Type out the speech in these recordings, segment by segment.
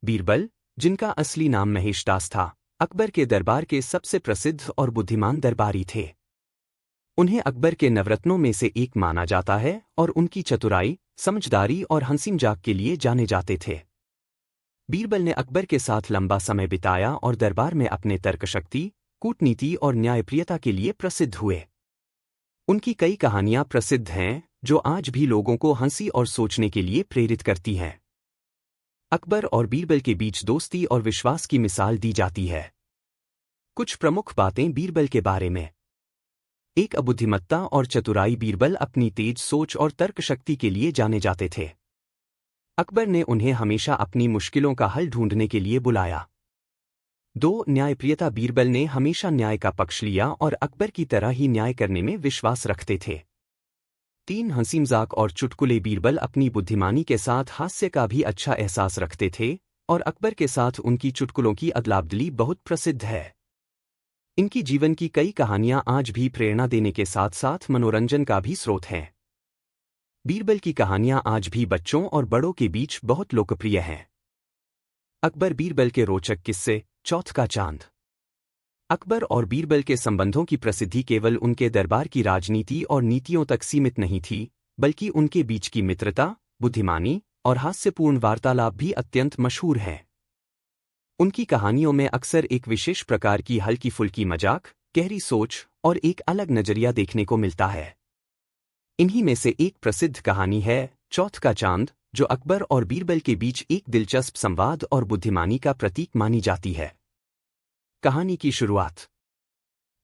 बीरबल, जिनका असली नाम महेशदास था, अकबर के दरबार के सबसे प्रसिद्ध और बुद्धिमान दरबारी थे। उन्हें अकबर के नवरत्नों में से एक माना जाता है और उनकी चतुराई, समझदारी और हंसी मजाक के लिए जाने जाते थे। बीरबल ने अकबर के साथ लंबा समय बिताया और दरबार में अपने तर्कशक्ति, कूटनीति और न्यायप्रियता के लिए प्रसिद्ध हुए। उनकी कई कहानियां प्रसिद्ध हैं जो आज भी लोगों को हंसी और सोचने के लिए प्रेरित करती हैं। अकबर और बीरबल के बीच दोस्ती और विश्वास की मिसाल दी जाती है। कुछ प्रमुख बातें बीरबल के बारे में। एक बुद्धिमत्ता और चतुराई। बीरबल अपनी तेज सोच और तर्कशक्ति के लिए जाने जाते थे। अकबर ने उन्हें हमेशा अपनी मुश्किलों का हल ढूंढने के लिए बुलाया। 2. न्यायप्रियता। बीरबल ने हमेशा न्याय का पक्ष लिया और अकबर की तरह ही न्याय करने में विश्वास रखते थे। 3. हंसी मजाक और चुटकुले। बीरबल अपनी बुद्धिमानी के साथ हास्य का भी अच्छा एहसास रखते थे और अकबर के साथ उनकी चुटकुलों की अदलाबदली बहुत प्रसिद्ध है। इनकी जीवन की कई कहानियां आज भी प्रेरणा देने के साथ साथ मनोरंजन का भी स्रोत हैं। बीरबल की कहानियां आज भी बच्चों और बड़ों के बीच बहुत लोकप्रिय हैं। अकबर बीरबल के रोचक किस्से। चौथ का चांद। अकबर और बीरबल के संबंधों की प्रसिद्धि केवल उनके दरबार की राजनीति और नीतियों तक सीमित नहीं थी, बल्कि उनके बीच की मित्रता, बुद्धिमानी और हास्यपूर्ण वार्तालाप भी अत्यंत मशहूर है। उनकी कहानियों में अक्सर एक विशेष प्रकार की हल्की फुल्की मजाक, गहरी सोच और एक अलग नजरिया देखने को मिलता है। इन्हीं में से एक प्रसिद्ध कहानी है चौथ का चांद, जो अकबर और बीरबल के बीच एक दिलचस्प संवाद और बुद्धिमानी का प्रतीक मानी जाती है। कहानी की शुरुआत।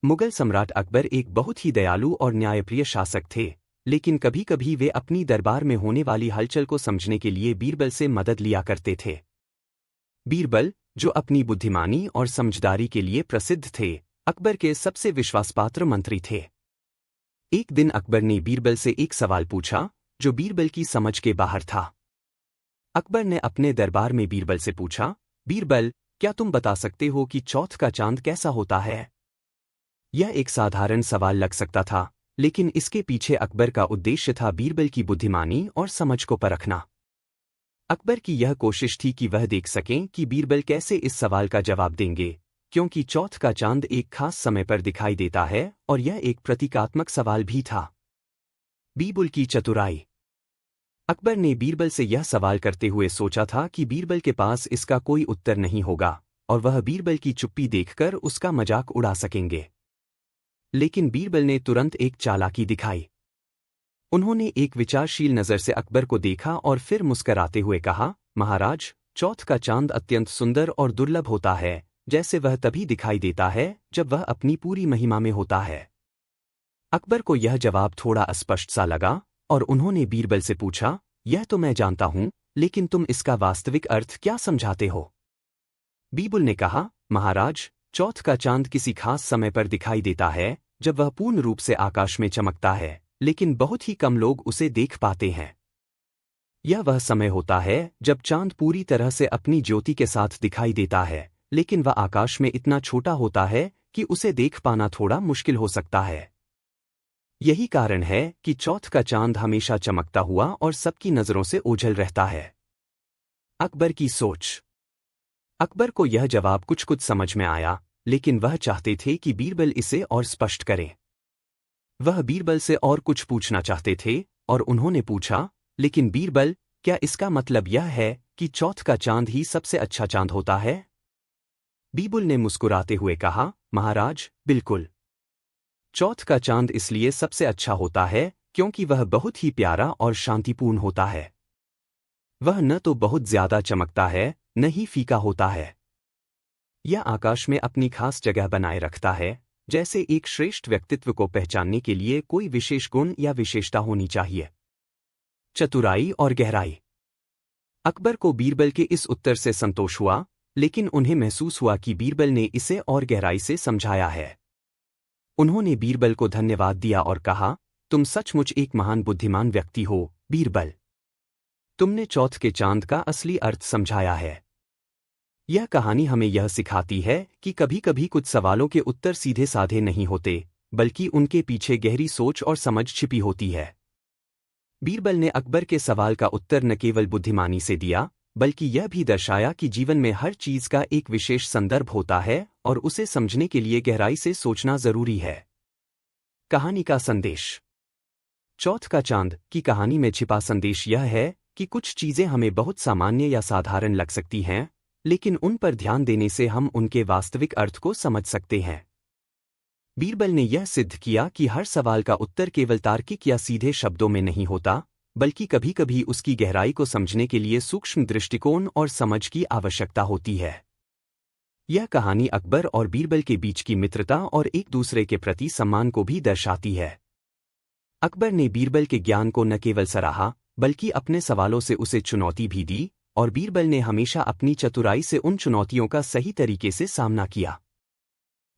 मुगल सम्राट अकबर एक बहुत ही दयालु और न्यायप्रिय शासक थे, लेकिन कभी कभी वे अपनी दरबार में होने वाली हलचल को समझने के लिए बीरबल से मदद लिया करते थे। बीरबल, जो अपनी बुद्धिमानी और समझदारी के लिए प्रसिद्ध थे, अकबर के सबसे विश्वासपात्र मंत्री थे। एक दिन अकबर ने बीरबल से एक सवाल पूछा जो बीरबल की समझ के बाहर था। अकबर ने अपने दरबार में बीरबल से पूछा, बीरबल, क्या तुम बता सकते हो कि चौथ का चांद कैसा होता है? यह एक साधारण सवाल लग सकता था, लेकिन इसके पीछे अकबर का उद्देश्य था बीरबल की बुद्धिमानी और समझ को परखना। अकबर की यह कोशिश थी कि वह देख सकें कि बीरबल कैसे इस सवाल का जवाब देंगे, क्योंकि चौथ का चांद एक खास समय पर दिखाई देता है और यह एक प्रतीकात्मक सवाल भी था। बीरबल की चतुराई। अकबर ने बीरबल से यह सवाल करते हुए सोचा था कि बीरबल के पास इसका कोई उत्तर नहीं होगा और वह बीरबल की चुप्पी देखकर उसका मजाक उड़ा सकेंगे। लेकिन बीरबल ने तुरंत एक चालाकी दिखाई। उन्होंने एक विचारशील नज़र से अकबर को देखा और फिर मुस्कराते हुए कहा, महाराज, चौथ का चांद अत्यंत सुंदर और दुर्लभ होता है, जैसे वह तभी दिखाई देता है जब वह अपनी पूरी महिमा में होता है। अकबर को यह जवाब थोड़ा अस्पष्ट सा लगा और उन्होंने बीरबल से पूछा, यह तो मैं जानता हूं, लेकिन तुम इसका वास्तविक अर्थ क्या समझाते हो? बीरबल ने कहा, महाराज, चौथ का चांद किसी खास समय पर दिखाई देता है जब वह पूर्ण रूप से आकाश में चमकता है, लेकिन बहुत ही कम लोग उसे देख पाते हैं। यह वह समय होता है जब चांद पूरी तरह से अपनी ज्योति के साथ दिखाई देता है, लेकिन वह आकाश में इतना छोटा होता है कि उसे देख पाना थोड़ा मुश्किल हो सकता है। यही कारण है कि चौथ का चांद हमेशा चमकता हुआ और सबकी नजरों से ओझल रहता है। अकबर की सोच। अकबर को यह जवाब कुछ समझ में आया, लेकिन वह चाहते थे कि बीरबल इसे और स्पष्ट करे। वह बीरबल से और कुछ पूछना चाहते थे और उन्होंने पूछा, लेकिन बीरबल, क्या इसका मतलब यह है कि चौथ का चांद ही सबसे अच्छा चांद होता है? बीरबल ने मुस्कुराते हुए कहा, महाराज, बिल्कुल। चौथ का चांद इसलिए सबसे अच्छा होता है क्योंकि वह बहुत ही प्यारा और शांतिपूर्ण होता है। वह न तो बहुत ज्यादा चमकता है, न ही फीका होता है। यह आकाश में अपनी खास जगह बनाए रखता है, जैसे एक श्रेष्ठ व्यक्तित्व को पहचानने के लिए कोई विशेष गुण या विशेषता होनी चाहिए। चतुराई और गहराई। अकबर को बीरबल के इस उत्तर से संतोष हुआ, लेकिन उन्हें महसूस हुआ कि बीरबल ने इसे और गहराई से समझाया है। उन्होंने बीरबल को धन्यवाद दिया और कहा, तुम सचमुच एक महान बुद्धिमान व्यक्ति हो, बीरबल। तुमने चौथ के चांद का असली अर्थ समझाया है। यह कहानी हमें यह सिखाती है कि कभी कभी कुछ सवालों के उत्तर सीधे साधे नहीं होते, बल्कि उनके पीछे गहरी सोच और समझ छिपी होती है। बीरबल ने अकबर के सवाल का उत्तर न केवल बुद्धिमानी से दिया, बल्कि यह भी दर्शाया कि जीवन में हर चीज का एक विशेष संदर्भ होता है और उसे समझने के लिए गहराई से सोचना जरूरी है। कहानी का संदेश। चौथ का चांद की कहानी में छिपा संदेश यह है कि कुछ चीजें हमें बहुत सामान्य या साधारण लग सकती हैं, लेकिन उन पर ध्यान देने से हम उनके वास्तविक अर्थ को समझ सकते हैं। बीरबल ने यह सिद्ध किया कि हर सवाल का उत्तर केवल तार्किक या सीधे शब्दों में नहीं होता, बल्कि कभी-कभी उसकी गहराई को समझने के लिए सूक्ष्म दृष्टिकोण और समझ की आवश्यकता होती है। यह कहानी अकबर और बीरबल के बीच की मित्रता और एक दूसरे के प्रति सम्मान को भी दर्शाती है। अकबर ने बीरबल के ज्ञान को न केवल सराहा, बल्कि अपने सवालों से उसे चुनौती भी दी, और बीरबल ने हमेशा अपनी चतुराई से उन चुनौतियों का सही तरीके से सामना किया।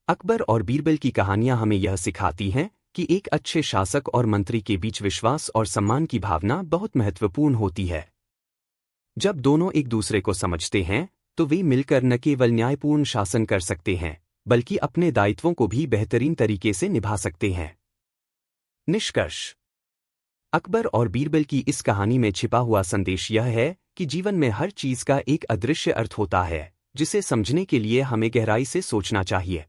अकबर और बीरबल की कहानियां हमें यह सिखाती हैं कि एक अच्छे शासक और मंत्री के बीच विश्वास और सम्मान की भावना बहुत महत्वपूर्ण होती है। जब दोनों एक दूसरे को समझते हैं, तो वे मिलकर न केवल न्यायपूर्ण शासन कर सकते हैं, बल्कि अपने दायित्वों को भी बेहतरीन तरीके से निभा सकते हैं। निष्कर्ष। अकबर और बीरबल की इस कहानी में छिपा हुआ संदेश यह है कि जीवन में हर चीज का एक अदृश्य अर्थ होता है, जिसे समझने के लिए हमें गहराई से सोचना चाहिए।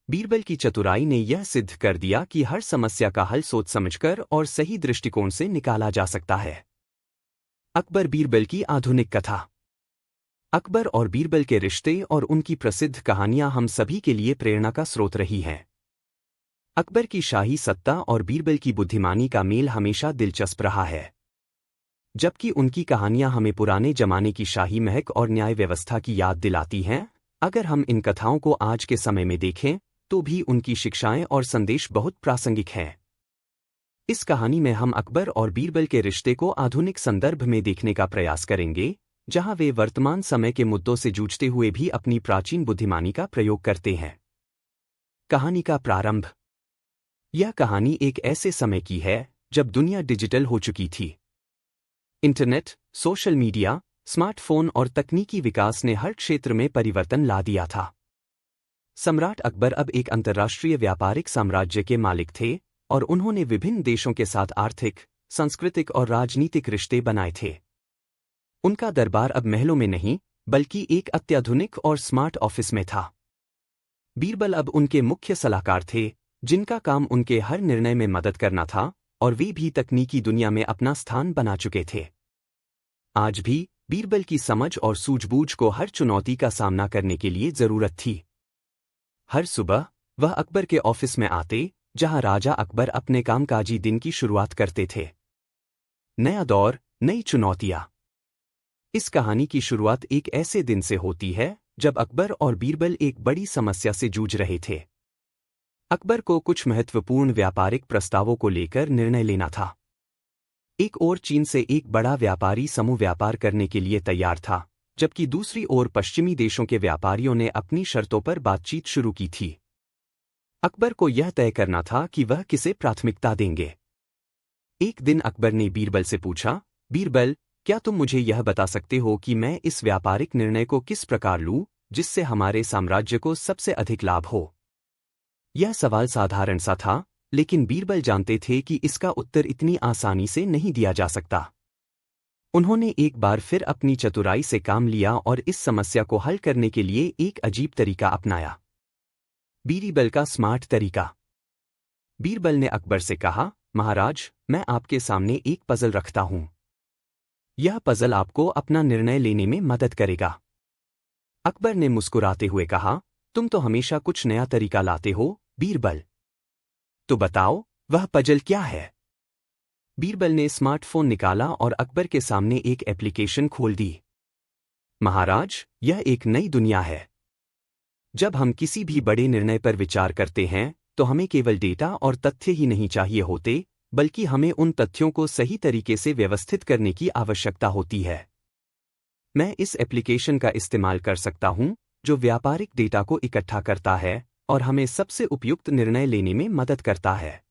बीरबल की चतुराई ने यह सिद्ध कर दिया कि हर समस्या का हल सोच समझकर और सही दृष्टिकोण से निकाला जा सकता है। अकबर बीरबल की आधुनिक कथा। अकबर और बीरबल के रिश्ते और उनकी प्रसिद्ध कहानियां हम सभी के लिए प्रेरणा का स्रोत रही हैं। अकबर की शाही सत्ता और बीरबल की बुद्धिमानी का मेल हमेशा दिलचस्प रहा है, जबकि उनकी कहानियां हमें पुराने जमाने की शाही महक और न्याय व्यवस्था की याद दिलाती हैं। अगर हम इन कथाओं को आज के समय में देखें, तो भी उनकी शिक्षाएं और संदेश बहुत प्रासंगिक हैं। इस कहानी में हम अकबर और बीरबल के रिश्ते को आधुनिक संदर्भ में देखने का प्रयास करेंगे, जहां वे वर्तमान समय के मुद्दों से जूझते हुए भी अपनी प्राचीन बुद्धिमानी का प्रयोग करते हैं। कहानी का प्रारंभ। यह कहानी एक ऐसे समय की है जब दुनिया डिजिटल हो चुकी थी। इंटरनेट, सोशल मीडिया, स्मार्टफोन और तकनीकी विकास ने हर क्षेत्र में परिवर्तन ला दिया था। सम्राट अकबर अब एक अंतर्राष्ट्रीय व्यापारिक साम्राज्य के मालिक थे, और उन्होंने विभिन्न देशों के साथ आर्थिक, सांस्कृतिक और राजनीतिक रिश्ते बनाए थे। उनका दरबार अब महलों में नहीं, बल्कि एक अत्याधुनिक और स्मार्ट ऑफिस में था। बीरबल अब उनके मुख्य सलाहकार थे, जिनका काम उनके हर निर्णय में मदद करना था, और वे भी तकनीकी दुनिया में अपना स्थान बना चुके थे। आज भी बीरबल की समझ और सूझबूझ को हर चुनौती का सामना करने के लिए जरूरत थी। हर सुबह वह अकबर के ऑफिस में आते, जहां राजा अकबर अपने कामकाजी दिन की शुरुआत करते थे। नया दौर, नई चुनौतियां। इस कहानी की शुरुआत एक ऐसे दिन से होती है जब अकबर और बीरबल एक बड़ी समस्या से जूझ रहे थे। अकबर को कुछ महत्वपूर्ण व्यापारिक प्रस्तावों को लेकर निर्णय लेना था। एक ओर चीन से एक बड़ा व्यापारी समूह व्यापार करने के लिए तैयार था, जबकि दूसरी ओर पश्चिमी देशों के व्यापारियों ने अपनी शर्तों पर बातचीत शुरू की थी। अकबर को यह तय करना था कि वह किसे प्राथमिकता देंगे। एक दिन अकबर ने बीरबल से पूछा, बीरबल, क्या तुम मुझे यह बता सकते हो कि मैं इस व्यापारिक निर्णय को किस प्रकार लूं, जिससे हमारे साम्राज्य को सबसे अधिक लाभ हो? यह सवाल साधारण सा था, लेकिन बीरबल जानते थे कि इसका उत्तर इतनी आसानी से नहीं दिया जा सकता। उन्होंने एक बार फिर अपनी चतुराई से काम लिया और इस समस्या को हल करने के लिए एक अजीब तरीका अपनाया। बीरबल का स्मार्ट तरीका। बीरबल ने अकबर से कहा, महाराज, मैं आपके सामने एक पजल रखता हूं। यह पजल आपको अपना निर्णय लेने में मदद करेगा। अकबर ने मुस्कुराते हुए कहा, तुम तो हमेशा कुछ नया तरीका लाते हो, बीरबल। तो बताओ, वह पजल क्या है? बीरबल ने स्मार्टफोन निकाला और अकबर के सामने एक एप्लीकेशन खोल दी। महाराज, यह एक नई दुनिया है। जब हम किसी भी बड़े निर्णय पर विचार करते हैं, तो हमें केवल डेटा और तथ्य ही नहीं चाहिए होते, बल्कि हमें उन तथ्यों को सही तरीके से व्यवस्थित करने की आवश्यकता होती है। मैं इस एप्लीकेशन का इस्तेमाल कर सकता हूं, जो व्यापारिक डेटा को इकट्ठा करता है और हमें सबसे उपयुक्त निर्णय लेने में मदद करता है।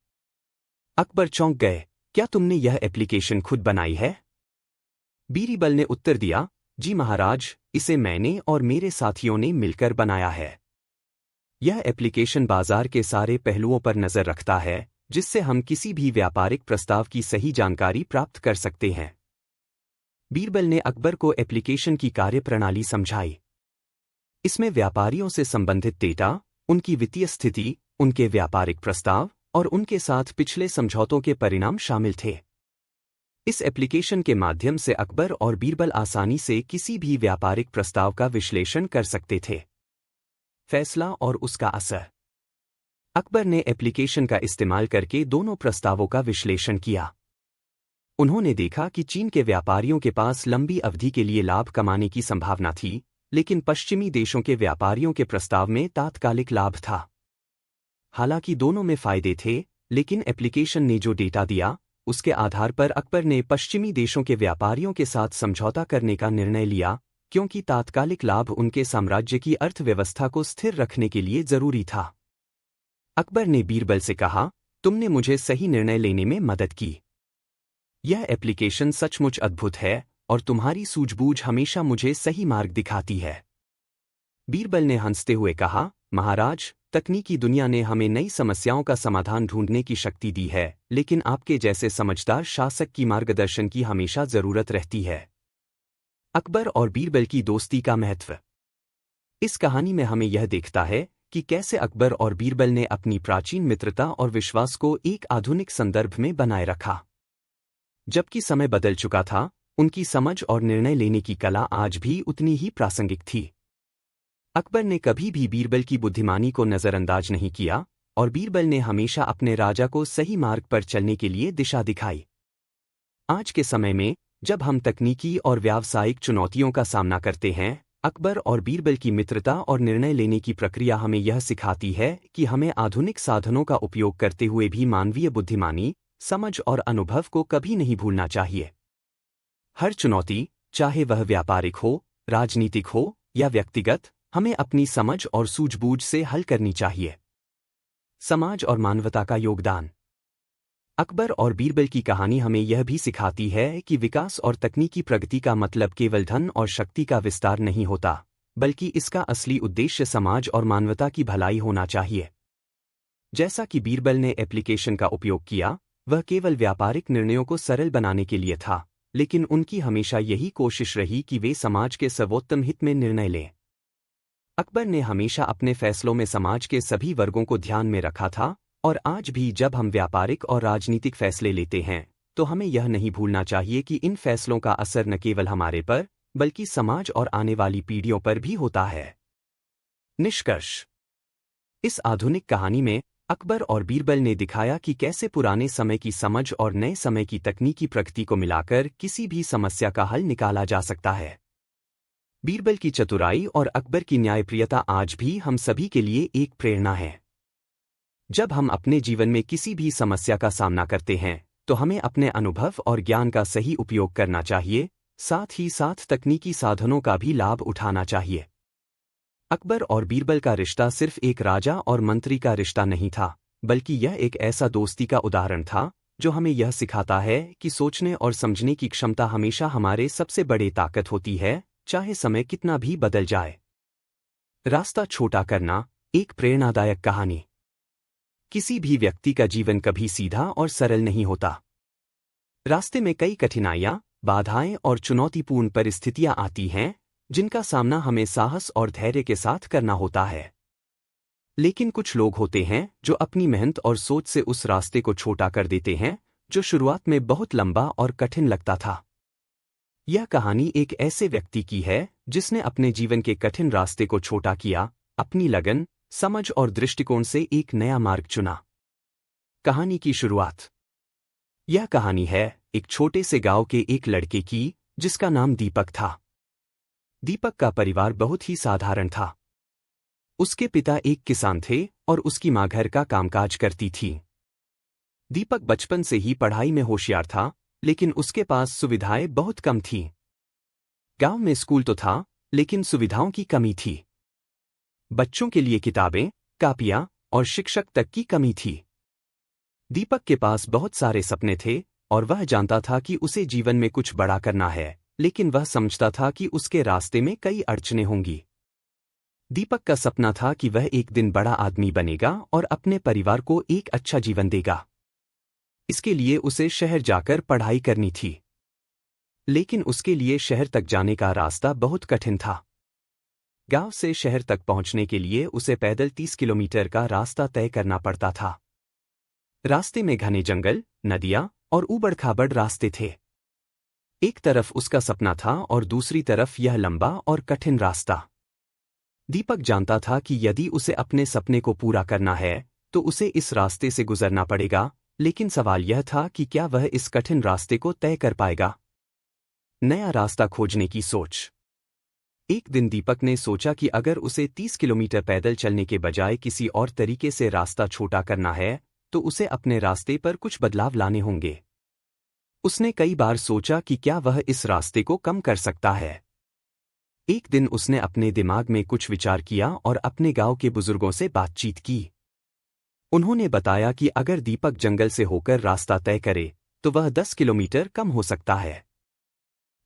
अकबर चौंक गए, क्या तुमने यह एप्लीकेशन खुद बनाई है? बीरबल ने उत्तर दिया, जी महाराज, इसे मैंने और मेरे साथियों ने मिलकर बनाया है। यह एप्लीकेशन बाजार के सारे पहलुओं पर नजर रखता है, जिससे हम किसी भी व्यापारिक प्रस्ताव की सही जानकारी प्राप्त कर सकते हैं। बीरबल ने अकबर को एप्लीकेशन की कार्यप्रणाली समझाई। इसमें व्यापारियों से संबंधित डेटा, उनकी वित्तीय स्थिति, उनके व्यापारिक प्रस्ताव और उनके साथ पिछले समझौतों के परिणाम शामिल थे। इस एप्लीकेशन के माध्यम से अकबर और बीरबल आसानी से किसी भी व्यापारिक प्रस्ताव का विश्लेषण कर सकते थे। फैसला और उसका असर। अकबर ने एप्लीकेशन का इस्तेमाल करके दोनों प्रस्तावों का विश्लेषण किया। उन्होंने देखा कि चीन के व्यापारियों के पास लंबी अवधि के लिए लाभ कमाने की संभावना थी, लेकिन पश्चिमी देशों के व्यापारियों के प्रस्ताव में तात्कालिक लाभ था। हालांकि दोनों में फायदे थे, लेकिन एप्लीकेशन ने जो डेटा दिया, उसके आधार पर अकबर ने पश्चिमी देशों के व्यापारियों के साथ समझौता करने का निर्णय लिया, क्योंकि तात्कालिक लाभ उनके साम्राज्य की अर्थव्यवस्था को स्थिर रखने के लिए जरूरी था। अकबर ने बीरबल से कहा, तुमने मुझे सही निर्णय लेने में मदद की। यह एप्लीकेशन सचमुच अद्भुत है और तुम्हारी सूझबूझ हमेशा मुझे सही मार्ग दिखाती है। बीरबल ने हंसते हुए कहा, महाराज, तकनीकी दुनिया ने हमें नई समस्याओं का समाधान ढूंढने की शक्ति दी है, लेकिन आपके जैसे समझदार शासक की मार्गदर्शन की हमेशा जरूरत रहती है। अकबर और बीरबल की दोस्ती का महत्व। इस कहानी में हमें यह देखता है कि कैसे अकबर और बीरबल ने अपनी प्राचीन मित्रता और विश्वास को एक आधुनिक संदर्भ में बनाए रखा। जबकि समय बदल चुका था, उनकी समझ और निर्णय लेने की कला आज भी उतनी ही प्रासंगिक थी। अकबर ने कभी भी बीरबल की बुद्धिमानी को नजरअंदाज नहीं किया और बीरबल ने हमेशा अपने राजा को सही मार्ग पर चलने के लिए दिशा दिखाई। आज के समय में, जब हम तकनीकी और व्यावसायिक चुनौतियों का सामना करते हैं, अकबर और बीरबल की मित्रता और निर्णय लेने की प्रक्रिया हमें यह सिखाती है कि हमें आधुनिक साधनों का उपयोग करते हुए भी मानवीय बुद्धिमानी, समझ और अनुभव को कभी नहीं भूलना चाहिए। हर चुनौती, चाहे वह व्यापारिक हो, राजनीतिक हो या व्यक्तिगत, हमें अपनी समझ और सूझबूझ से हल करनी चाहिए। समाज और मानवता का योगदान। अकबर और बीरबल की कहानी हमें यह भी सिखाती है कि विकास और तकनीकी प्रगति का मतलब केवल धन और शक्ति का विस्तार नहीं होता, बल्कि इसका असली उद्देश्य समाज और मानवता की भलाई होना चाहिए। जैसा कि बीरबल ने एप्लीकेशन का उपयोग किया, वह केवल व्यापारिक निर्णयों को सरल बनाने के लिए था, लेकिन उनकी हमेशा यही कोशिश रही कि वे समाज के सर्वोत्तम हित में निर्णय लें। अकबर ने हमेशा अपने फैसलों में समाज के सभी वर्गों को ध्यान में रखा था, और आज भी जब हम व्यापारिक और राजनीतिक फैसले लेते हैं, तो हमें यह नहीं भूलना चाहिए कि इन फैसलों का असर न केवल हमारे पर, बल्कि समाज और आने वाली पीढ़ियों पर भी होता है। निष्कर्ष। इस आधुनिक कहानी में अकबर और बीरबल ने दिखाया कि कैसे पुराने समय की समझ और नए समय की तकनीकी प्रगति को मिलाकर किसी भी समस्या का हल निकाला जा सकता है। बीरबल की चतुराई और अकबर की न्यायप्रियता आज भी हम सभी के लिए एक प्रेरणा है। जब हम अपने जीवन में किसी भी समस्या का सामना करते हैं, तो हमें अपने अनुभव और ज्ञान का सही उपयोग करना चाहिए, साथ ही साथ तकनीकी साधनों का भी लाभ उठाना चाहिए। अकबर और बीरबल का रिश्ता सिर्फ एक राजा और मंत्री का रिश्ता नहीं था, बल्कि यह एक ऐसा दोस्ती का उदाहरण था जो हमें यह सिखाता है कि सोचने और समझने की क्षमता हमेशा हमारे सबसे बड़ी ताकत होती है, चाहे समय कितना भी बदल जाए। रास्ता छोटा करना। एक प्रेरणादायक कहानी। किसी भी व्यक्ति का जीवन कभी सीधा और सरल नहीं होता। रास्ते में कई कठिनाइयां, बाधाएं और चुनौतीपूर्ण परिस्थितियां आती हैं, जिनका सामना हमें साहस और धैर्य के साथ करना होता है। लेकिन कुछ लोग होते हैं जो अपनी मेहनत और सोच से उस रास्ते को छोटा कर देते हैं, जो शुरुआत में बहुत लंबा और कठिन लगता था। यह कहानी एक ऐसे व्यक्ति की है जिसने अपने जीवन के कठिन रास्ते को छोटा किया, अपनी लगन, समझ और दृष्टिकोण से एक नया मार्ग चुना। कहानी की शुरुआत। यह कहानी है एक छोटे से गांव के एक लड़के की, जिसका नाम दीपक था। दीपक का परिवार बहुत ही साधारण था। उसके पिता एक किसान थे और उसकी मां घर का कामकाज करती थी। दीपक बचपन से ही पढ़ाई में होशियार था, लेकिन उसके पास सुविधाएं बहुत कम थीं। गांव में स्कूल तो था, लेकिन सुविधाओं की कमी थी। बच्चों के लिए किताबें, कापियां और शिक्षक तक की कमी थी। दीपक के पास बहुत सारे सपने थे और वह जानता था कि उसे जीवन में कुछ बड़ा करना है, लेकिन वह समझता था कि उसके रास्ते में कई अड़चनें होंगी। दीपक का सपना था कि वह एक दिन बड़ा आदमी बनेगा और अपने परिवार को एक अच्छा जीवन देगा। इसके लिए उसे शहर जाकर पढ़ाई करनी थी। लेकिन उसके लिए शहर तक जाने का रास्ता बहुत कठिन था। गांव से शहर तक पहुंचने के लिए उसे पैदल 30 किलोमीटर का रास्ता तय करना पड़ता था। रास्ते में घने जंगल, नदियां और ऊबड़-खाबड़ रास्ते थे। एक तरफ उसका सपना था और दूसरी तरफ यह लंबा और कठिन रास्ता। दीपक जानता था कि यदि उसे अपने सपने को पूरा करना है तो उसे इस रास्ते से गुजरना पड़ेगा, लेकिन सवाल यह था कि क्या वह इस कठिन रास्ते को तय कर पाएगा। नया रास्ता खोजने की सोच। एक दिन दीपक ने सोचा कि अगर उसे 30 किलोमीटर पैदल चलने के बजाय किसी और तरीके से रास्ता छोटा करना है तो उसे अपने रास्ते पर कुछ बदलाव लाने होंगे। उसने कई बार सोचा कि क्या वह इस रास्ते को कम कर सकता है। एक दिन उसने अपने दिमाग में कुछ विचार किया और अपने गांव के बुजुर्गों से बातचीत की। उन्होंने बताया कि अगर दीपक जंगल से होकर रास्ता तय करे तो वह 10 किलोमीटर कम हो सकता है।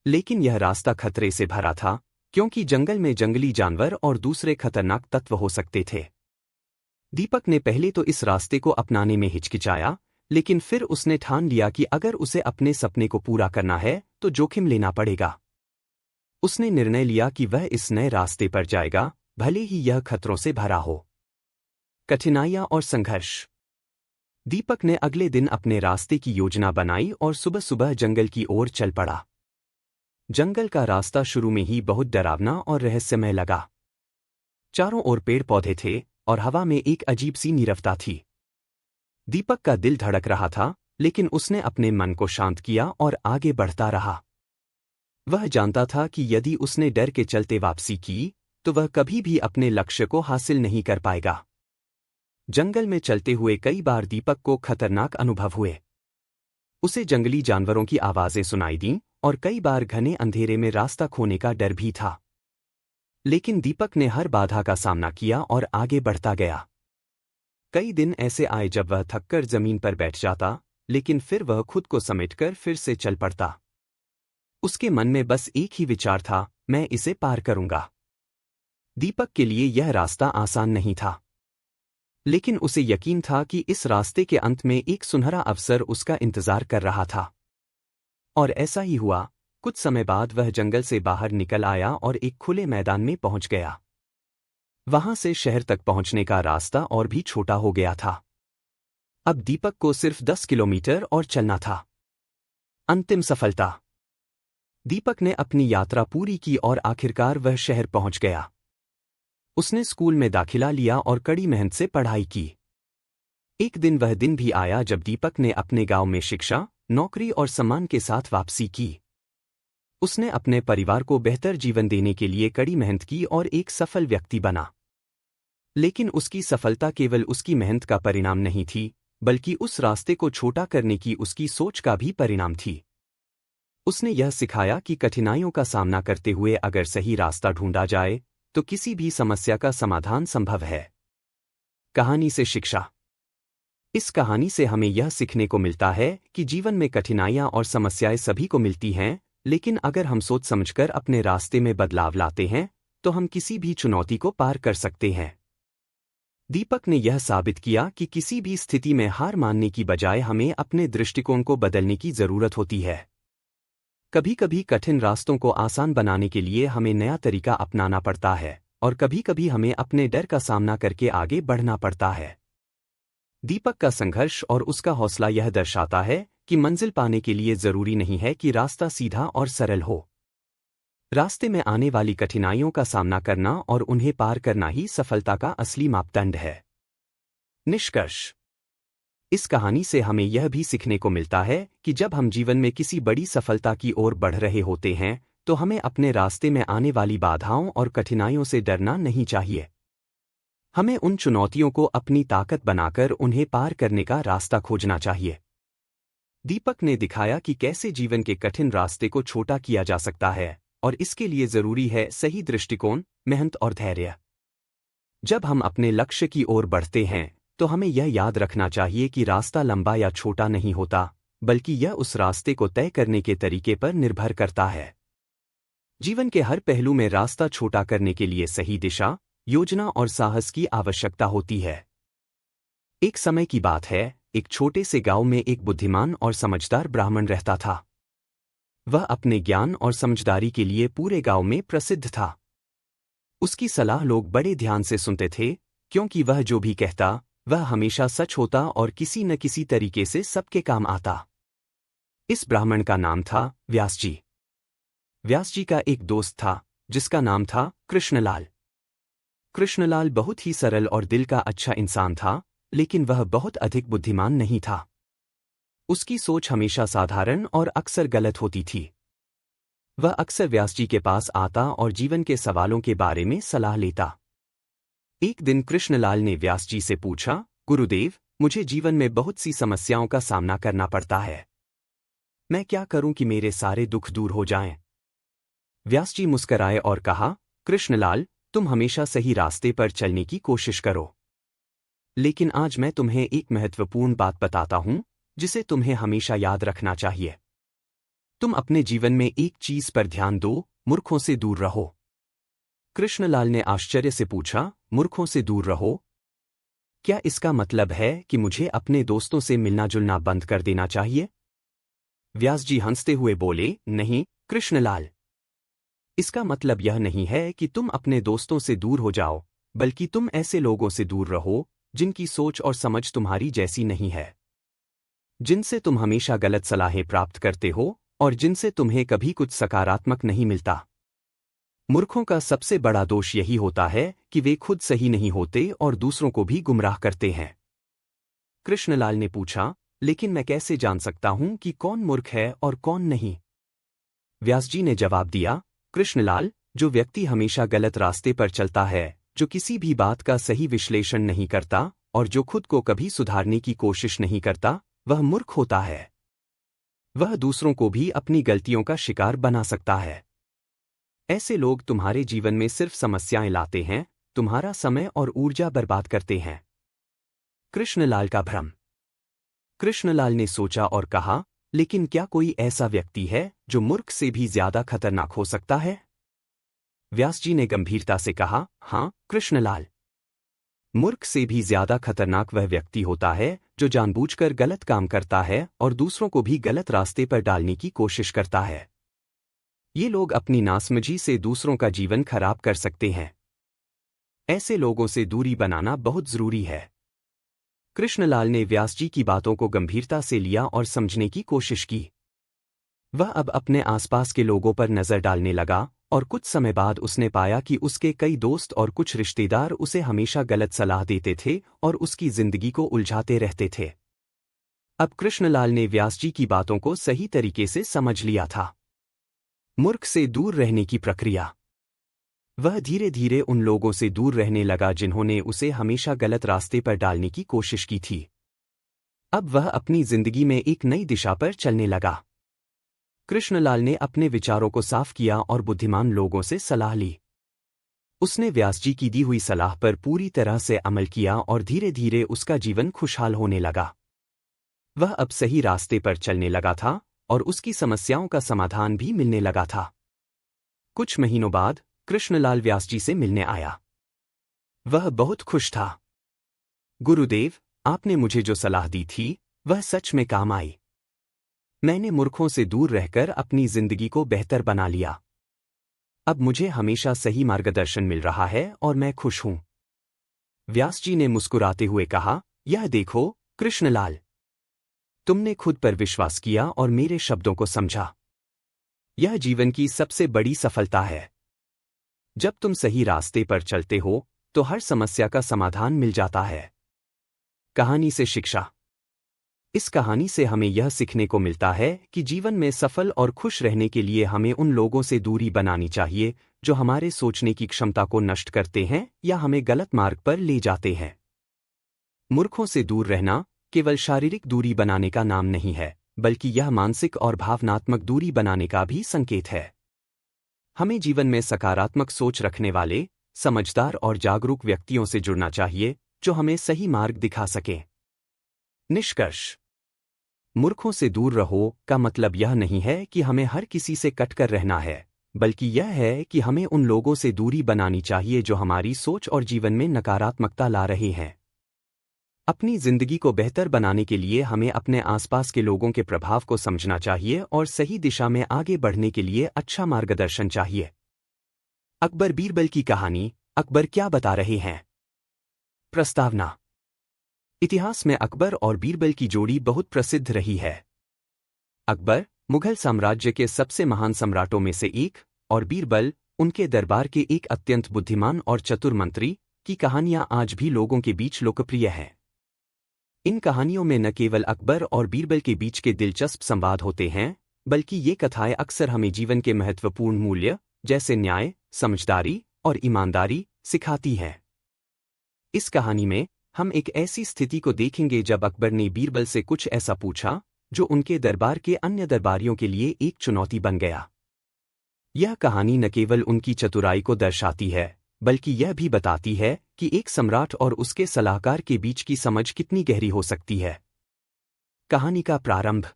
लेकिन यह रास्ता खतरे से भरा था, क्योंकि जंगल में जंगली जानवर और दूसरे खतरनाक तत्व हो सकते थे। दीपक ने पहले तो इस रास्ते को अपनाने में हिचकिचाया, लेकिन फिर उसने ठान लिया कि अगर उसे अपने सपने को पूरा करना है तो जोखिम लेना पड़ेगा। उसने निर्णय लिया कि वह इस नए रास्ते पर जाएगा, भले ही यह खतरों से भरा हो। कठिनाइयां और संघर्ष। दीपक ने अगले दिन अपने रास्ते की योजना बनाई और सुबह सुबह जंगल की ओर चल पड़ा। जंगल का रास्ता शुरू में ही बहुत डरावना और रहस्यमय लगा। चारों ओर पेड़ पौधे थे और हवा में एक अजीब सी नीरवता थी। दीपक का दिल धड़क रहा था, लेकिन उसने अपने मन को शांत किया और आगे बढ़ता रहा। वह जानता था कि यदि उसने डर के चलते वापसी की तो वह कभी भी अपने लक्ष्य को हासिल नहीं कर पाएगा। जंगल में चलते हुए कई बार दीपक को खतरनाक अनुभव हुए। उसे जंगली जानवरों की आवाजें सुनाई दीं और कई बार घने अंधेरे में रास्ता खोने का डर भी था। लेकिन दीपक ने हर बाधा का सामना किया और आगे बढ़ता गया। कई दिन ऐसे आए जब वह थककर जमीन पर बैठ जाता, लेकिन फिर वह खुद को समेटकर फिर से चल पड़ता। उसके मन में बस एक ही विचार था, मैं इसे पार करूंगा। दीपक के लिए यह रास्ता आसान नहीं था, लेकिन उसे यकीन था कि इस रास्ते के अंत में एक सुनहरा अवसर उसका इंतजार कर रहा था। और ऐसा ही हुआ। कुछ समय बाद वह जंगल से बाहर निकल आया और एक खुले मैदान में पहुंच गया। वहां से शहर तक पहुंचने का रास्ता और भी छोटा हो गया था। अब दीपक को सिर्फ 10 किलोमीटर और चलना था। अंतिम सफलता। दीपक ने अपनी यात्रा पूरी की और आखिरकार वह शहर पहुंच गया। उसने स्कूल में दाखिला लिया और कड़ी मेहनत से पढ़ाई की। एक दिन वह दिन भी आया जब दीपक ने अपने गांव में शिक्षा, नौकरी और सम्मान के साथ वापसी की। उसने अपने परिवार को बेहतर जीवन देने के लिए कड़ी मेहनत की और एक सफल व्यक्ति बना। लेकिन उसकी सफलता केवल उसकी मेहनत का परिणाम नहीं थी, बल्कि उस रास्ते को छोटा करने की उसकी सोच का भी परिणाम थी। उसने यह सिखाया कि कठिनाइयों का सामना करते हुए अगर सही रास्ता ढूंढा जाए तो किसी भी समस्या का समाधान संभव है। कहानी से शिक्षा। इस कहानी से हमें यह सीखने को मिलता है कि जीवन में कठिनाइयां और समस्याएं सभी को मिलती हैं, लेकिन अगर हम सोच समझकर अपने रास्ते में बदलाव लाते हैं तो हम किसी भी चुनौती को पार कर सकते हैं। दीपक ने यह साबित किया कि किसी भी स्थिति में हार मानने की बजाय हमें अपने दृष्टिकोण को बदलने की जरूरत होती है। कभी कभी कठिन रास्तों को आसान बनाने के लिए हमें नया तरीका अपनाना पड़ता है, और कभी कभी हमें अपने डर का सामना करके आगे बढ़ना पड़ता है। दीपक का संघर्ष और उसका हौसला यह दर्शाता है कि मंजिल पाने के लिए जरूरी नहीं है कि रास्ता सीधा और सरल हो। रास्ते में आने वाली कठिनाइयों का सामना करना और उन्हें पार करना ही सफलता का असली मापदंड है। निष्कर्ष। इस कहानी से हमें यह भी सीखने को मिलता है कि जब हम जीवन में किसी बड़ी सफलता की ओर बढ़ रहे होते हैं तो हमें अपने रास्ते में आने वाली बाधाओं और कठिनाइयों से डरना नहीं चाहिए। हमें उन चुनौतियों को अपनी ताकत बनाकर उन्हें पार करने का रास्ता खोजना चाहिए। दीपक ने दिखाया कि कैसे जीवन के कठिन रास्ते को छोटा किया जा सकता है, और इसके लिए जरूरी है सही दृष्टिकोण, मेहनत और धैर्य। जब हम अपने लक्ष्य की ओर बढ़ते हैं तो हमें यह याद रखना चाहिए कि रास्ता लंबा या छोटा नहीं होता, बल्कि यह उस रास्ते को तय करने के तरीके पर निर्भर करता है। जीवन के हर पहलू में रास्ता छोटा करने के लिए सही दिशा, योजना और साहस की आवश्यकता होती है। एक समय की बात है, एक छोटे से गांव में एक बुद्धिमान और समझदार ब्राह्मण रहता था। वह अपने ज्ञान और समझदारी के लिए पूरे गांव में प्रसिद्ध था। उसकी सलाह लोग बड़े ध्यान से सुनते थे, क्योंकि वह जो भी कहता वह हमेशा सच होता और किसी न किसी तरीके से सबके काम आता। इस ब्राह्मण का नाम था व्यास जी। व्यास जी का एक दोस्त था जिसका नाम था कृष्णलाल। कृष्णलाल बहुत ही सरल और दिल का अच्छा इंसान था, लेकिन वह बहुत अधिक बुद्धिमान नहीं था। उसकी सोच हमेशा साधारण और अक्सर गलत होती थी। वह अक्सर व्यास जी के पास आता और जीवन के सवालों के बारे में सलाह लेता। एक दिन कृष्णलाल ने व्यास जी से पूछा, गुरुदेव, मुझे जीवन में बहुत सी समस्याओं का सामना करना पड़ता है। मैं क्या करूं कि मेरे सारे दुख दूर हो जाएं? व्यास जी मुस्कराए और कहा, कृष्णलाल, तुम हमेशा सही रास्ते पर चलने की कोशिश करो। लेकिन आज मैं तुम्हें एक महत्वपूर्ण बात बताता हूं, जिसे तुम्हें हमेशा याद रखना चाहिए। तुम अपने जीवन में एक चीज पर ध्यान दो, मूर्खों से दूर रहो। कृष्णलाल ने आश्चर्य से पूछा, मूर्खों से दूर रहो? क्या इसका मतलब है कि मुझे अपने दोस्तों से मिलना जुलना बंद कर देना चाहिए? व्यास जी हंसते हुए बोले, नहीं कृष्णलाल, इसका मतलब यह नहीं है कि तुम अपने दोस्तों से दूर हो जाओ, बल्कि तुम ऐसे लोगों से दूर रहो जिनकी सोच और समझ तुम्हारी जैसी नहीं है, जिनसे तुम हमेशा गलत सलाहें प्राप्त करते हो और जिनसे तुम्हें कभी कुछ सकारात्मक नहीं मिलता। मूर्खों का सबसे बड़ा दोष यही होता है कि वे खुद सही नहीं होते और दूसरों को भी गुमराह करते हैं। कृष्णलाल ने पूछा, लेकिन मैं कैसे जान सकता हूं कि कौन मूर्ख है और कौन नहीं? व्यास जी ने जवाब दिया, कृष्णलाल, जो व्यक्ति हमेशा गलत रास्ते पर चलता है, जो किसी भी बात का सही विश्लेषण नहीं करता और जो खुद को कभी सुधारने की कोशिश नहीं करता, वह मूर्ख होता है। वह दूसरों को भी अपनी गलतियों का शिकार बना सकता है। ऐसे लोग तुम्हारे जीवन में सिर्फ समस्याएं लाते हैं, तुम्हारा समय और ऊर्जा बर्बाद करते हैं। कृष्णलाल का भ्रम। कृष्णलाल ने सोचा और कहा, लेकिन क्या कोई ऐसा व्यक्ति है जो मूर्ख से भी ज्यादा खतरनाक हो सकता है? व्यास जी ने गंभीरता से कहा, हाँ कृष्णलाल, मूर्ख से भी ज्यादा खतरनाक वह व्यक्ति होता है जो जानबूझकर गलत काम करता है और दूसरों को भी गलत रास्ते पर डालने की कोशिश करता है। ये लोग अपनी नासमझी से दूसरों का जीवन खराब कर सकते हैं। ऐसे लोगों से दूरी बनाना बहुत जरूरी है। कृष्णलाल ने व्यास जी की बातों को गंभीरता से लिया और समझने की कोशिश की। वह अब अपने आसपास के लोगों पर नजर डालने लगा और कुछ समय बाद उसने पाया कि उसके कई दोस्त और कुछ रिश्तेदार उसे हमेशा गलत सलाह देते थे और उसकी जिंदगी को उलझाते रहते थे। अब कृष्णलाल ने व्यास जी की बातों को सही तरीके से समझ लिया था। मूर्ख से दूर रहने की प्रक्रिया। वह धीरे धीरे उन लोगों से दूर रहने लगा जिन्होंने उसे हमेशा गलत रास्ते पर डालने की कोशिश की थी। अब वह अपनी जिंदगी में एक नई दिशा पर चलने लगा। कृष्णलाल ने अपने विचारों को साफ किया और बुद्धिमान लोगों से सलाह ली। उसने व्यास जी की दी हुई सलाह पर पूरी तरह से अमल किया और धीरे धीरे उसका जीवन खुशहाल होने लगा। वह अब सही रास्ते पर चलने लगा था और उसकी समस्याओं का समाधान भी मिलने लगा था। कुछ महीनों बाद कृष्णलाल व्यास जी से मिलने आया। वह बहुत खुश था। गुरुदेव, आपने मुझे जो सलाह दी थी वह सच में काम आई। मैंने मूर्खों से दूर रहकर अपनी जिंदगी को बेहतर बना लिया। अब मुझे हमेशा सही मार्गदर्शन मिल रहा है और मैं खुश हूं। व्यास जी ने मुस्कुराते हुए कहा, यह देखो कृष्णलाल, तुमने खुद पर विश्वास किया और मेरे शब्दों को समझा। यह जीवन की सबसे बड़ी सफलता है। जब तुम सही रास्ते पर चलते हो तो हर समस्या का समाधान मिल जाता है। कहानी से शिक्षा। इस कहानी से हमें यह सीखने को मिलता है कि जीवन में सफल और खुश रहने के लिए हमें उन लोगों से दूरी बनानी चाहिए जो हमारे सोचने की क्षमता को नष्ट करते हैं या हमें गलत मार्ग पर ले जाते हैं। मूर्खों से दूर रहना केवल शारीरिक दूरी बनाने का नाम नहीं है, बल्कि यह मानसिक और भावनात्मक दूरी बनाने का भी संकेत है। हमें जीवन में सकारात्मक सोच रखने वाले, समझदार और जागरूक व्यक्तियों से जुड़ना चाहिए जो हमें सही मार्ग दिखा सकें। निष्कर्ष। मूर्खों से दूर रहो का मतलब यह नहीं है कि हमें हर किसी से कटकर रहना है, बल्कि यह है कि हमें उन लोगों से दूरी बनानी चाहिए जो हमारी सोच और जीवन में नकारात्मकता ला रहे हैं। अपनी जिंदगी को बेहतर बनाने के लिए हमें अपने आसपास के लोगों के प्रभाव को समझना चाहिए और सही दिशा में आगे बढ़ने के लिए अच्छा मार्गदर्शन चाहिए। अकबर बीरबल की कहानी। अकबर क्या बता रहे हैं? प्रस्तावना। इतिहास में अकबर और बीरबल की जोड़ी बहुत प्रसिद्ध रही है। अकबर मुगल साम्राज्य के सबसे महान सम्राटों में से एक और बीरबल उनके दरबार के एक अत्यंत बुद्धिमान और चतुर मंत्री की कहानियां आज भी लोगों के बीच लोकप्रिय हैं। इन कहानियों में न केवल अकबर और बीरबल के बीच के दिलचस्प संवाद होते हैं, बल्कि ये कथाएं अक्सर हमें जीवन के महत्वपूर्ण मूल्य जैसे न्याय, समझदारी और ईमानदारी सिखाती हैं। इस कहानी में हम एक ऐसी स्थिति को देखेंगे जब अकबर ने बीरबल से कुछ ऐसा पूछा जो उनके दरबार के अन्य दरबारियों के लिए एक चुनौती बन गया। यह कहानी न केवल उनकी चतुराई को दर्शाती है, बल्कि यह भी बताती है कि एक सम्राट और उसके सलाहकार के बीच की समझ कितनी गहरी हो सकती है। कहानी का प्रारंभ।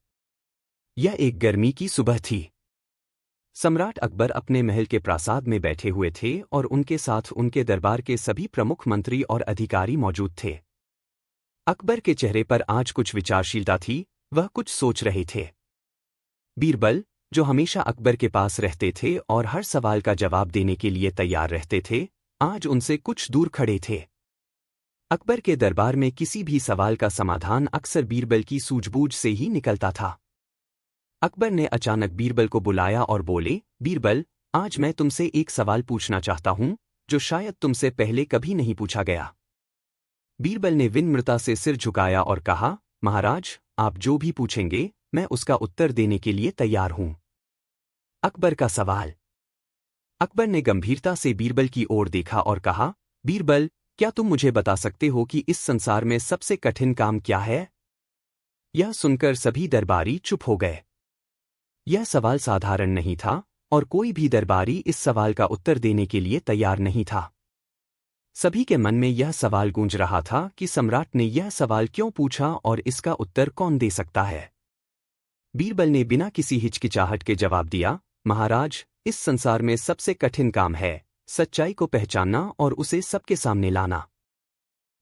यह एक गर्मी की सुबह थी। सम्राट अकबर अपने महल के प्रासाद में बैठे हुए थे और उनके साथ उनके दरबार के सभी प्रमुख मंत्री और अधिकारी मौजूद थे। अकबर के चेहरे पर आज कुछ विचारशीलता थी, वह कुछ सोच रहे थे। बीरबल, जो हमेशा अकबर के पास रहते थे और हर सवाल का जवाब देने के लिए तैयार रहते थे, आज उनसे कुछ दूर खड़े थे। अकबर के दरबार में किसी भी सवाल का समाधान अक्सर बीरबल की सूझबूझ से ही निकलता था। अकबर ने अचानक बीरबल को बुलाया और बोले, बीरबल, आज मैं तुमसे एक सवाल पूछना चाहता हूं जो शायद तुमसे पहले कभी नहीं पूछा गया। बीरबल ने विनम्रता से सिर झुकाया और कहा, महाराज, आप जो भी पूछेंगे मैं उसका उत्तर देने के लिए तैयार हूं। अकबर का सवाल। अकबर ने गंभीरता से बीरबल की ओर देखा और कहा, बीरबल, क्या तुम मुझे बता सकते हो कि इस संसार में सबसे कठिन काम क्या है? यह सुनकर सभी दरबारी चुप हो गए। यह सवाल साधारण नहीं था और कोई भी दरबारी इस सवाल का उत्तर देने के लिए तैयार नहीं था। सभी के मन में यह सवाल गूंज रहा था कि सम्राट ने यह सवाल क्यों पूछा और इसका उत्तर कौन दे सकता है। बीरबल ने बिना किसी हिचकिचाहट के जवाब दिया, महाराज, इस संसार में सबसे कठिन काम है सच्चाई को पहचानना और उसे सबके सामने लाना।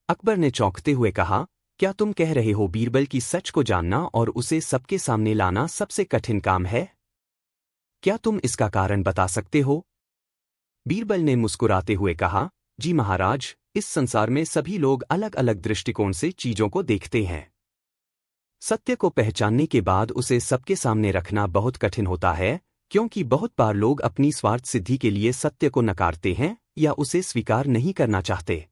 अकबर ने चौंकते हुए कहा, क्या तुम कह रहे हो बीरबल की सच को जानना और उसे सबके सामने लाना सबसे कठिन काम है? क्या तुम इसका कारण बता सकते हो? बीरबल ने मुस्कुराते हुए कहा, जी महाराज, इस संसार में सभी लोग अलग अलग दृष्टिकोण से चीजों को देखते हैं। सत्य को पहचानने के बाद उसे सबके सामने रखना बहुत कठिन होता है, क्योंकि बहुत बार लोग अपनी स्वार्थ सिद्धि के लिए सत्य को नकारते हैं या उसे स्वीकार नहीं करना चाहते।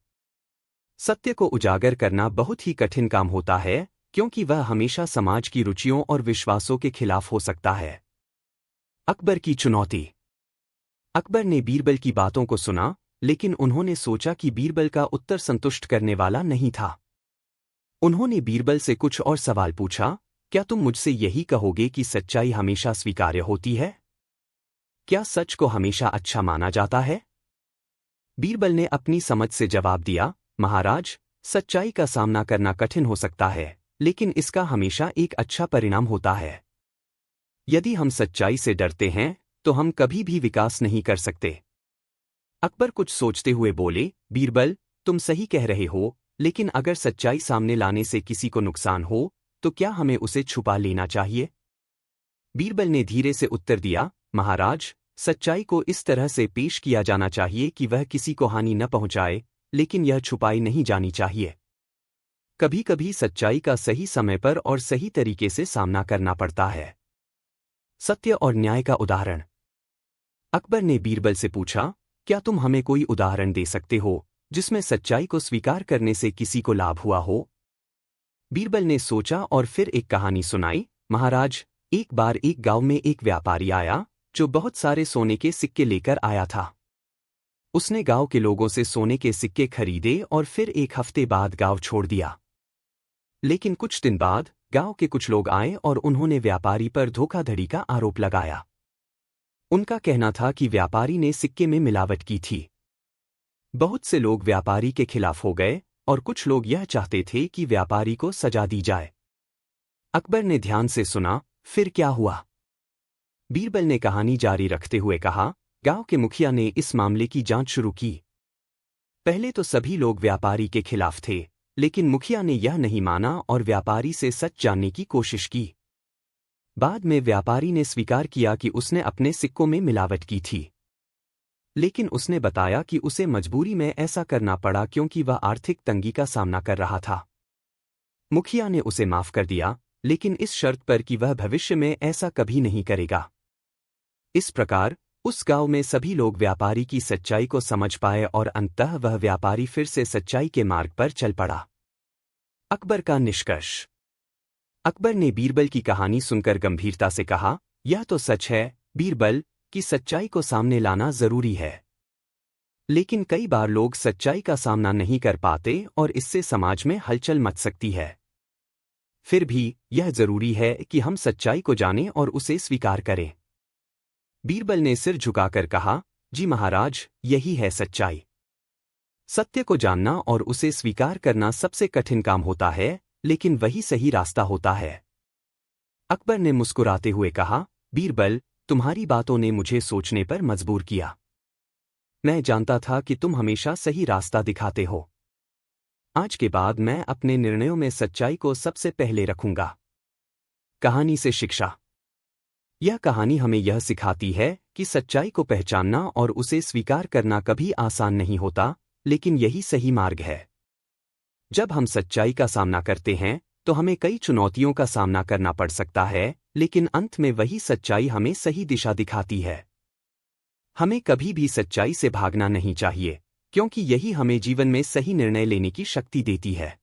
सत्य को उजागर करना बहुत ही कठिन काम होता है, क्योंकि वह हमेशा समाज की रुचियों और विश्वासों के खिलाफ हो सकता है। अकबर की चुनौती। अकबर ने बीरबल की बातों को सुना, लेकिन उन्होंने सोचा कि बीरबल का उत्तर संतुष्ट करने वाला नहीं था। उन्होंने बीरबल से कुछ और सवाल पूछा, क्या तुम मुझसे यही कहोगे कि सच्चाई हमेशा स्वीकार्य होती है? क्या सच को हमेशा अच्छा माना जाता है? बीरबल ने अपनी समझ से जवाब दिया, महाराज, सच्चाई का सामना करना कठिन हो सकता है, लेकिन इसका हमेशा एक अच्छा परिणाम होता है। यदि हम सच्चाई से डरते हैं, तो हम कभी भी विकास नहीं कर सकते। अकबर कुछ सोचते हुए बोले, बीरबल, तुम सही कह रहे हो, लेकिन अगर सच्चाई सामने लाने से किसी को नुकसान हो, तो क्या हमें उसे छुपा लेना चाहिए? बीरबल ने धीरे से उत्तर दिया, महाराज, सच्चाई को इस तरह से पेश किया जाना चाहिए कि वह किसी को हानि न पहुंचाए, लेकिन यह छुपाई नहीं जानी चाहिए। कभी कभी सच्चाई का सही समय पर और सही तरीके से सामना करना पड़ता है। सत्य और न्याय का उदाहरण। अकबर ने बीरबल से पूछा, क्या तुम हमें कोई उदाहरण दे सकते हो जिसमें सच्चाई को स्वीकार करने से किसी को लाभ हुआ हो? बीरबल ने सोचा और फिर एक कहानी सुनाई, महाराज, एक बार एक गांव में एक व्यापारी आया जो बहुत सारे सोने के सिक्के लेकर आया था। उसने गांव के लोगों से सोने के सिक्के खरीदे और फिर एक हफ्ते बाद गांव छोड़ दिया। लेकिन कुछ दिन बाद गांव के कुछ लोग आए और उन्होंने व्यापारी पर धोखाधड़ी का आरोप लगाया। उनका कहना था कि व्यापारी ने सिक्के में मिलावट की थी। बहुत से लोग व्यापारी के खिलाफ हो गए और कुछ लोग यह चाहते थे कि व्यापारी को सजा दी जाए। अकबर ने ध्यान से सुना, फिर क्या हुआ? बीरबल ने कहानी जारी रखते हुए कहा, गांव के मुखिया ने इस मामले की जांच शुरू की। पहले तो सभी लोग व्यापारी के खिलाफ थे, लेकिन मुखिया ने यह नहीं माना और व्यापारी से सच जानने की कोशिश की। बाद में व्यापारी ने स्वीकार किया कि उसने अपने सिक्कों में मिलावट की थी, लेकिन उसने बताया कि उसे मजबूरी में ऐसा करना पड़ा क्योंकि वह आर्थिक तंगी का सामना कर रहा था। मुखिया ने उसे माफ कर दिया, लेकिन इस शर्त पर कि वह भविष्य में ऐसा कभी नहीं करेगा। इस प्रकार उस गांव में सभी लोग व्यापारी की सच्चाई को समझ पाए और अंततः वह व्यापारी फिर से सच्चाई के मार्ग पर चल पड़ा। अकबर का निष्कर्ष। अकबर ने बीरबल की कहानी सुनकर गंभीरता से कहा, यह तो सच है बीरबल कि सच्चाई को सामने लाना जरूरी है, लेकिन कई बार लोग सच्चाई का सामना नहीं कर पाते और इससे समाज में हलचल मच सकती है। फिर भी यह जरूरी है कि हम सच्चाई को जानें और उसे स्वीकार करें। बीरबल ने सिर झुकाकर कहा, जी महाराज, यही है सच्चाई। सत्य को जानना और उसे स्वीकार करना सबसे कठिन काम होता है, लेकिन वही सही रास्ता होता है। अकबर ने मुस्कुराते हुए कहा, बीरबल, तुम्हारी बातों ने मुझे सोचने पर मजबूर किया। मैं जानता था कि तुम हमेशा सही रास्ता दिखाते हो। आज के बाद मैं अपने निर्णयों में सच्चाई को सबसे पहले रखूंगा। कहानी से शिक्षा। यह कहानी हमें यह सिखाती है कि सच्चाई को पहचानना और उसे स्वीकार करना कभी आसान नहीं होता, लेकिन यही सही मार्ग है। जब हम सच्चाई का सामना करते हैं तो हमें कई चुनौतियों का सामना करना पड़ सकता है, लेकिन अंत में वही सच्चाई हमें सही दिशा दिखाती है। हमें कभी भी सच्चाई से भागना नहीं चाहिए, क्योंकि यही हमें जीवन में सही निर्णय लेने की शक्ति देती है।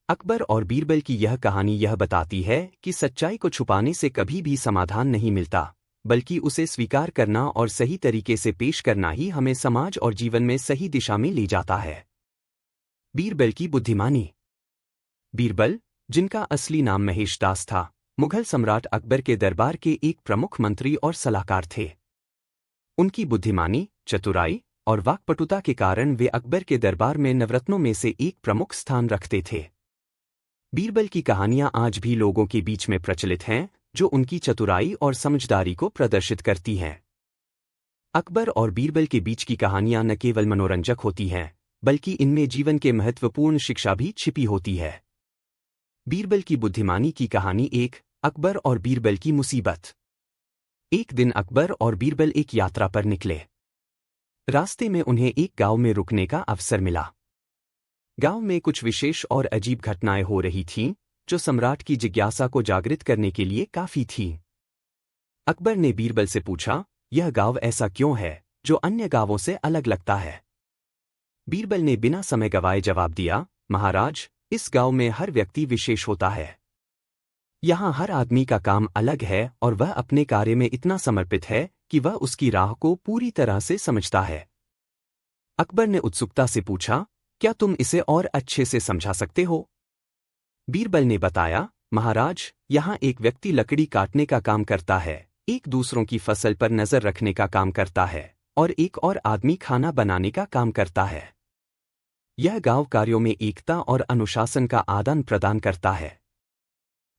अकबर और बीरबल की यह कहानी यह बताती है कि सच्चाई को छुपाने से कभी भी समाधान नहीं मिलता, बल्कि उसे स्वीकार करना और सही तरीके से पेश करना ही हमें समाज और जीवन में सही दिशा में ले जाता है। बीरबल की बुद्धिमानी। बीरबल, जिनका असली नाम महेश दास था, मुगल सम्राट अकबर के दरबार के एक प्रमुख मंत्री और सलाहकार थे। उनकी बुद्धिमानी, चतुराई और वाक्पटुता के कारण वे अकबर के दरबार में नवरत्नों में से एक प्रमुख स्थान रखते थे। बीरबल की कहानियां आज भी लोगों के बीच में प्रचलित हैं, जो उनकी चतुराई और समझदारी को प्रदर्शित करती हैं। अकबर और बीरबल के बीच की कहानियां न केवल मनोरंजक होती हैं, बल्कि इनमें जीवन के महत्वपूर्ण शिक्षा भी छिपी होती है। बीरबल की बुद्धिमानी की कहानी। एक, अकबर और बीरबल की मुसीबत। एक दिन अकबर और बीरबल एक यात्रा पर निकले। रास्ते में उन्हें एक गांव में रुकने का अवसर मिला। गांव में कुछ विशेष और अजीब घटनाएं हो रही थीं, जो सम्राट की जिज्ञासा को जागृत करने के लिए काफी थीं। अकबर ने बीरबल से पूछा, यह गांव ऐसा क्यों है जो अन्य गांवों से अलग लगता है? बीरबल ने बिना समय गवाए जवाब दिया, महाराज, इस गांव में हर व्यक्ति विशेष होता है। यहाँ हर आदमी का काम अलग है और वह अपने कार्य में इतना समर्पित है कि वह उसकी राह को पूरी तरह से समझता है। अकबर ने उत्सुकता से पूछा, क्या तुम इसे और अच्छे से समझा सकते हो? बीरबल ने बताया, महाराज, यहाँ एक व्यक्ति लकड़ी काटने का काम करता है, एक दूसरों की फसल पर नजर रखने का काम करता है, और एक और आदमी खाना बनाने का काम करता है। यह गांव कार्यों में एकता और अनुशासन का आदान प्रदान करता है।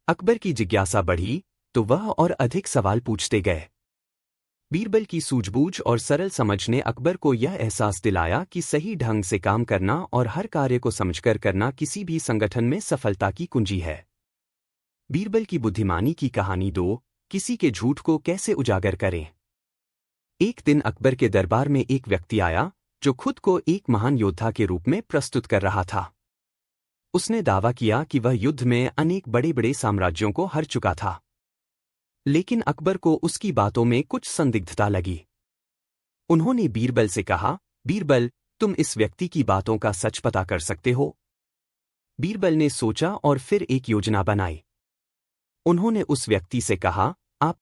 अकबर की जिज्ञासा बढ़ी तो वह और अधिक सवाल पूछते गए। बीरबल की सूझबूझ और सरल समझ ने अकबर को यह एहसास दिलाया कि सही ढंग से काम करना और हर कार्य को समझकर करना किसी भी संगठन में सफलता की कुंजी है। बीरबल की बुद्धिमानी की कहानी। 2, किसी के झूठ को कैसे उजागर करें। एक दिन अकबर के दरबार में एक व्यक्ति आया जो खुद को एक महान योद्धा के रूप में प्रस्तुत कर रहा था। उसने दावा किया कि वह युद्ध में अनेक बड़े बड़े साम्राज्यों को हरा चुका था, लेकिन अकबर को उसकी बातों में कुछ संदिग्धता लगी। उन्होंने बीरबल से कहा, बीरबल, तुम इस व्यक्ति की बातों का सच पता कर सकते हो? बीरबल ने सोचा और फिर एक योजना बनाई। उन्होंने उस व्यक्ति से कहा,